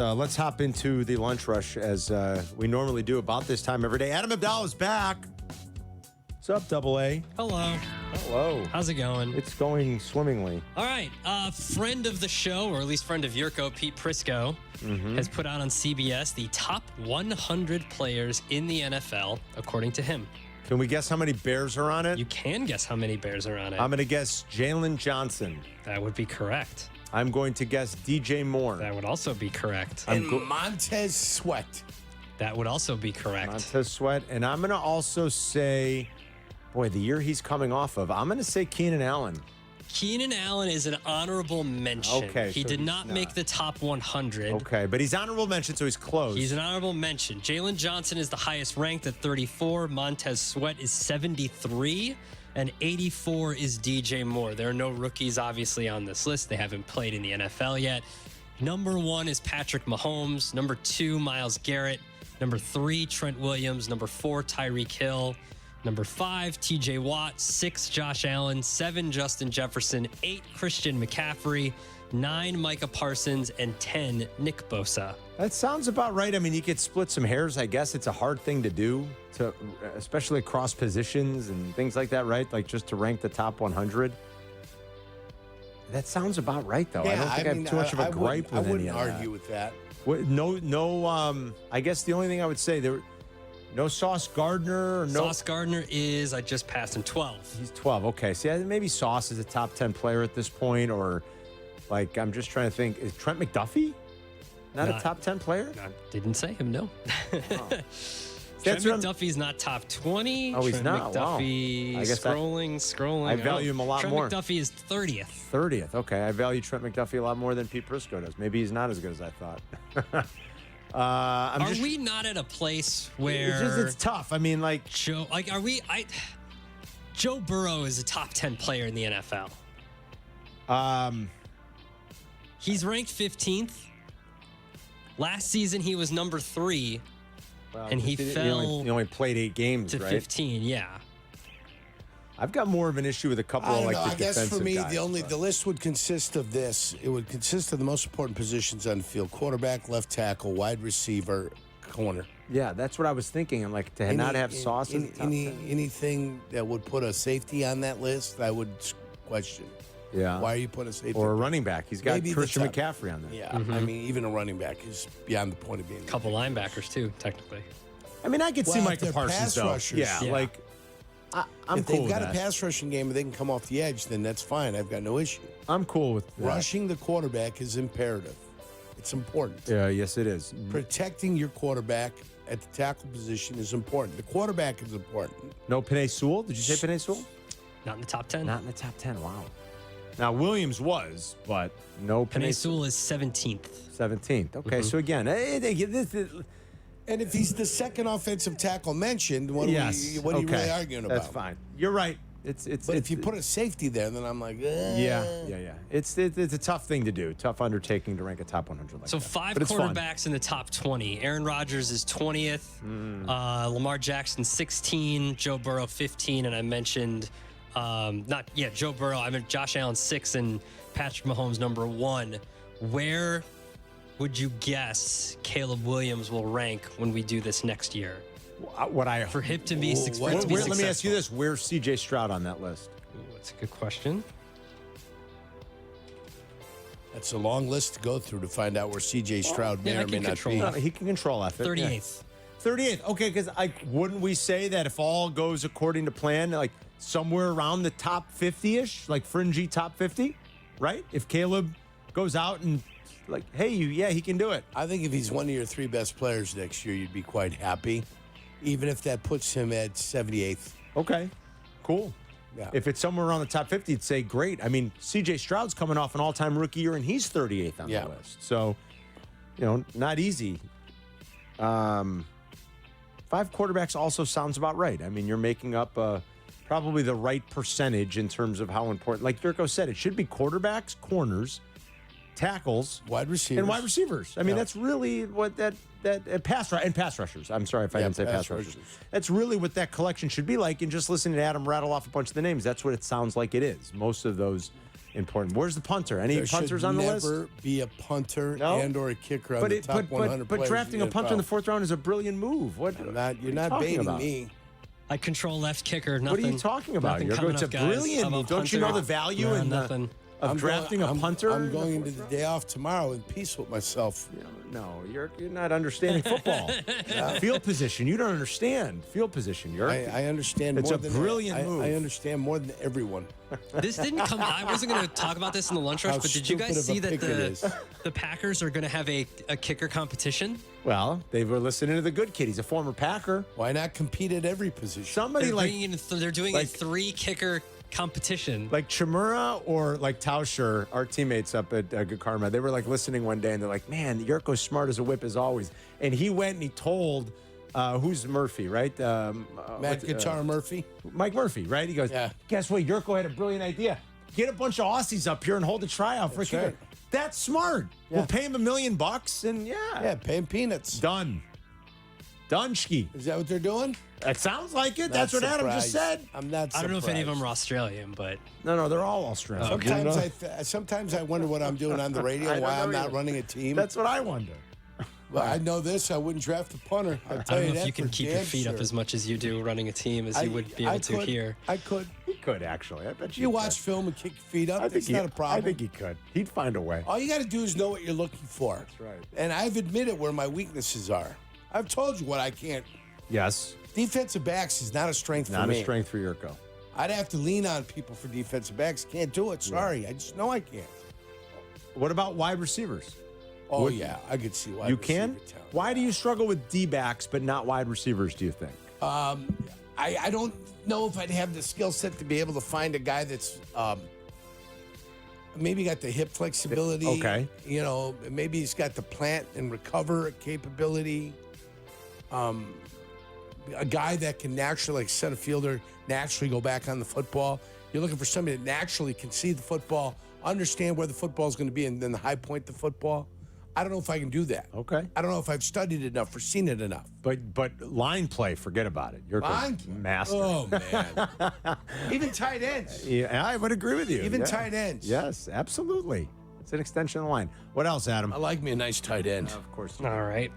Let's hop into the lunch rush as we normally do about this time every day. Adam Abdallah is back. What's up, Double A? Hello. Hello. How's it going? It's going swimmingly. All right. Friend of the show, or at least friend of Jurko, Pete Prisco, has put out on CBS the top 100 players in the NFL, according to him. Can we guess how many Bears are on it? You can guess how many Bears are on it. I'm going to guess Jalen Johnson. That would be correct. I'm going to guess DJ Moore. That would also be correct. And Montez Sweat. That would also be correct. Montez Sweat. And I'm going to also say, boy, the year he's coming off of, I'm going to say Keenan Allen. Keenan Allen is an honorable mention. Okay, he so did he's not not. make the top 100. Okay, but he's honorable mention, so he's close. He's an honorable mention. Jalen Johnson is the highest ranked at 34. Montez Sweat is 73. And 84 is DJ Moore. There are no rookies, obviously, on this list. They haven't played in the NFL yet. Number 1 is Patrick Mahomes. Number 2, Myles Garrett. Number 3, Trent Williams. Number 4, Tyreek Hill. Number 5, TJ Watt. 6, Josh Allen. 7, Justin Jefferson. 8, Christian McCaffrey. 9, Micah Parsons. And 10, Nick Bosa. That sounds about right. I mean, you could split some hairs. I guess it's a hard thing to do, especially across positions and things like that, right? Like just to rank the top 100. That sounds about right, though. I don't think I have too much of a gripe with any of that. I wouldn't argue with that. No. I guess the only thing I would say no Sauce Gardner. Sauce Gardner is, I just passed him, 12. He's 12. Okay. See, maybe Sauce is a top 10 player at this point, or like I'm just trying to think. Is Trent McDuffie not a top 10 player? I didn't say him, no. Oh. Trent McDuffie's not top 20. Oh, he's Trent not. McDuffie, Wow. I guess scrolling. I value him a lot more. Trent McDuffie is 30th. 30th. Okay. I value Trent McDuffie a lot more than Pete Prisco does. Maybe he's not as good as I thought. Are we not at a place where it's tough? I mean, like Joe Burrow is a top 10 player in the NFL. He's ranked 15th. Last season he was number 3, and he fell. He only played 8 games, to right? 15. Yeah. I've got more of an issue with a couple of like the I guess defensive for me, guys, the list would consist of this. It would consist of the most important positions on the field: quarterback, left tackle, wide receiver, corner. Yeah, that's what I was thinking. And like to not have Sauce in the top 10. Anything that would put a safety on that list, I would question. Yeah. Why are you putting a safety? Or a running back? He's got Maybe the Christian top. McCaffrey on there. Yeah, I mean, even a running back is beyond the point of being. A couple linebackers too, technically. I mean, I could see Well, if Micah they're Parsons pass though. rushers. Yeah, Yeah. like I'm If cool they've with got that. a pass rushing game and they can come off the edge, then that's fine. I've got no issue. I'm cool with that. Rushing the quarterback is imperative. It's important. Yeah, yes, it is. Protecting your quarterback at the tackle position is important. The quarterback is important. No Penei Sewell? Did you say Penei Sewell? Not in the top 10. Not in the top 10. Wow. Now Williams was, but no Penei Sewell is 17th. 17th. Okay, so again, this is. And if he's the second offensive tackle mentioned, what are you really arguing about? That's fine. You're right. But if you put a safety there, then I'm like, yeah. It's a tough thing to do. Tough undertaking to rank a top 100 like So that. 5 But it's fun. quarterbacks in the top 20. Aaron Rodgers is 20th. Lamar Jackson 16. Joe Burrow 15. And I mentioned Joe Burrow. I meant Josh Allen 6 and Patrick Mahomes number 1. Where would you guess Caleb Williams will rank when we do this next year? For him to be successful. Let me ask you this: where's C.J. Stroud on that list? Ooh, that's a good question. That's a long list to go through to find out where C.J. Stroud may I or may can not control be. that. He can control effort. 38th. 38th. Okay, because wouldn't we say that if all goes according to plan, like somewhere around the top 50-ish, like fringy top 50, right? If Caleb goes out and like, hey, he can do it. I think if he's one of your 3 best players next year, you'd be quite happy, even if that puts him at 78th. Okay, cool. Yeah. If it's somewhere around the top 50, you'd say great. I mean, C.J. Stroud's coming off an all-time rookie year, and he's 38th on the list. So, not easy. 5 quarterbacks also sounds about right. I mean, you're making up probably the right percentage in terms of how important. Like Jurko said, it should be quarterbacks, corners, tackles, wide receivers, and wide receivers. I mean, that's really what that pass rushers. I'm sorry if I didn't say pass rushers. That's really what that collection should be like. And just listening to Adam rattle off a bunch of the names, that's what it sounds like it is. Most of those important. Where's the punter? Any There punters should on the list? never be a punter No? and or a kicker on the top 100 but players drafting in a the punter in the NFL. 4th round is a brilliant move. What? You're what are you not talking baiting about? me. I control left kicker. What Nothing, are you talking about? nothing You're coming going up, to guys. brilliant. How about Don't you know punter? the value No, in nothing. drafting a punter? I'm going into the day off tomorrow in peace with myself. No, you're not understanding football. Field position. You don't understand field position. I understand It's more a than brilliant move. I understand more than everyone. This didn't come. I wasn't going to talk about this in the lunch rush, How but did you guys stupid see of a that pick it is. the Packers are going to have a kicker competition? Well, they were listening to the good kid. He's a former Packer. Why not compete at every position? Somebody They're, like bringing in they're doing like- a 3 kicker competition. like Chimura or like Tauscher, our teammates up at Good Karma, they were like listening one day and they're like, man, Yurko's smart as a whip as always. And he went and he told, who's Murphy, right? Matt Guitar Murphy. Mike Murphy, right? He goes, Yeah. guess what? Yurko had a brilliant idea. Get a bunch of Aussies up here and hold a tryout for a That's kicker. right. That's smart. Yeah. We'll pay him $1 million and Yeah, paying peanuts. done. Dunchki. Is that what they're doing? That sounds like it. Not That's what Adam just surprised. said. I'm not surprised. I don't know if any of them are Australian, but No, they're all Australian. Sometimes I wonder what I'm doing on the radio, I don't why I'm know not either. running a team. That's what I wonder. Well, I know this. I wouldn't draft a punter. I'll I tell don't you know that if you can for keep your damn feet up sure. as much as you do running a team as you would be able to could. here. I could. He could, actually. I bet You could. watch film and kick your feet up. I think That's not a problem. I think he could. He'd find a way. All you got to do is know what you're looking for. That's right. And I've admitted where my weaknesses are. I've told you what I can't. Yes. Defensive backs is not a strength for Not me. a strength for Yurko. I'd have to lean on people for defensive backs. Can't do it. Sorry. I just know I can't. What about wide receivers? Oh, yeah. I could see why. You can? Why do you struggle with D-backs but not wide receivers, do you think? I don't know if I'd have the skill set to be able to find a guy that's maybe got the hip flexibility. Okay. You know, maybe he's got the plant and recover capability. A guy that can naturally, like center fielder, naturally go back on the football. You're looking for somebody that naturally can see the football, understand where the football is going to be, and then the high point the football. I don't know if I can do that. Okay. I don't know if I've studied enough or seen it enough. But line play, forget about it. Yurko's Line play? master. Oh, man. Even tight ends. Yeah, I would agree with you. Even Yeah. tight ends. Yes, absolutely. It's an extension of the line. What else, Adam? I like me a nice tight end. Of course. All right.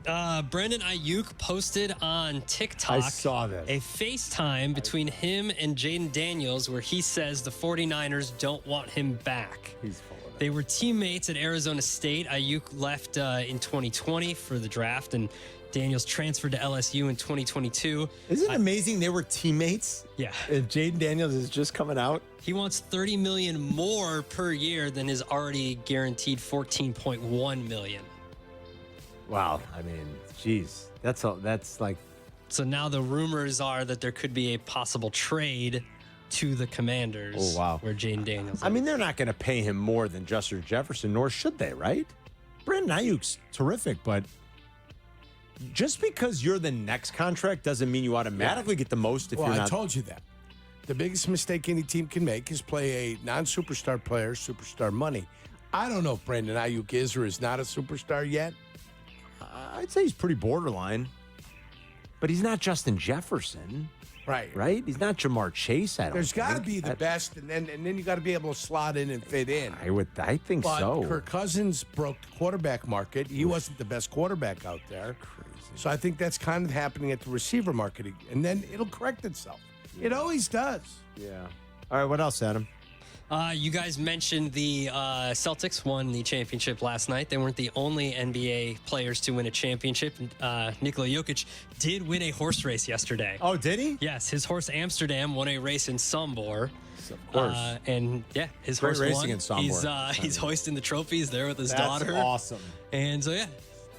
Brandon Aiyuk posted on TikTok I saw this. a FaceTime between him and Jaden Daniels where he says the 49ers don't want him back. He's full of it. They were teammates at Arizona State. Aiyuk left in 2020 for the draft, and Daniels transferred to LSU in 2022. Isn't it amazing they were teammates? Yeah. And Jaden Daniels is just coming out. He wants $30 million more per year than his already guaranteed $14.1 million. Wow. I mean, geez. That's like So now the rumors are that there could be a possible trade to the Commanders. Oh, wow. Where Jaden Daniels. I mean, they're not going to pay him more than Justin Jefferson, nor should they, right? Brandon Ayuk's terrific, but just because you're the next contract doesn't mean you automatically get the most if Well, you're I not. told you that. The biggest mistake any team can make is play a non-superstar player, superstar money. I don't know if Brandon Aiyuk is or is not a superstar yet. I'd say he's pretty borderline, but he's not Justin Jefferson, Right. right? He's not Jamar Chase. I don't. There's got to think. be the best, and then you got to be able to slot in and fit in. I think But so. Kirk Cousins broke the quarterback market. He wasn't the best quarterback out there. So I think that's kind of happening at the receiver market. And then it'll correct itself. It always does. Yeah. All right. What else, Adam? You guys mentioned the Celtics won the championship last night. They weren't the only NBA players to win a championship. Nikola Jokic did win a horse race yesterday. Oh, did he? Yes, his horse Amsterdam won a race in Sombor. Of course. And yeah, his Great horse racing won. in Sombor. He's hoisting the trophies there with his That's daughter. awesome. And so yeah,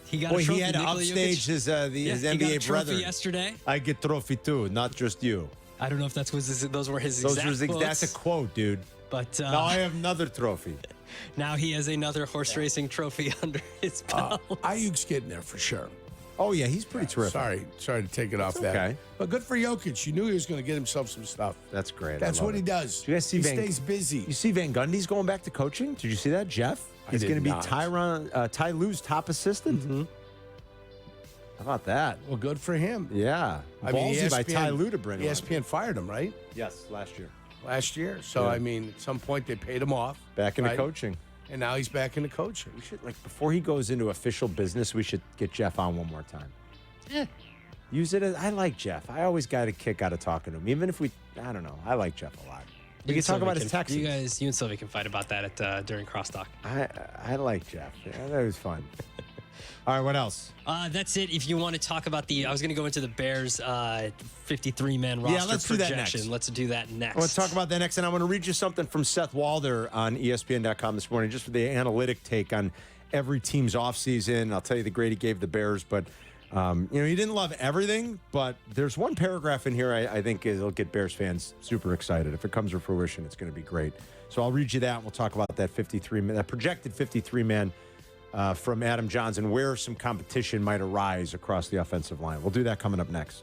he got Boy, a trophy. he had to Nikola upstage Jokic. his Yeah, his he got a NBA trophy brother. yesterday. I get trophy too, not just you. I don't know if those were his exact quotes. That's a quote, dude. But Now I have another trophy. now he has another horse racing trophy under his belt. Ayuk's getting there for sure. Oh yeah, he's pretty terrific. Sorry to take it off that. okay. But good for Jokic. You knew he was going to get himself some stuff. That's great. That's I love what he it. does. Did you guys see he Van- stays busy. You see Van Gundy's going back to coaching? Did you see that, Jeff? He's did going to be not. Ty Lue's top assistant. Mm-hmm. How about that? Well, good for him. Yeah. I mean, Ballsy by ESPN Ty Lue to bring him. ESPN fired him, right? Yes, last year. last year. So, Yeah. I mean, at some point they paid him off. Back into right? coaching. And now he's back into coaching. We should, like, before he goes into official business, we should get Jeff on one more time. Use it as, I like Jeff. I always got a kick out of talking to him. Even if I don't know. I like Jeff a lot. We can talk about his Texans. You and Sylvie can fight about that during crosstalk. I like Jeff. Yeah, that was fun. All right, what else? That's it. If you want to talk about I was going to go into the Bears 53-man roster let's do that projection. next. Let's do that next. I want to talk about that next, and I want to read you something from Seth Walder on ESPN.com this morning, just for the analytic take on every team's offseason. I'll tell you the grade he gave the Bears, but he didn't love everything, but there's one paragraph in here I think it'll get Bears fans super excited. If it comes to fruition, it's going to be great. So I'll read you that, and we'll talk about that projected 53-man from Adam Johns and where some competition might arise across the offensive line. We'll do that coming up next.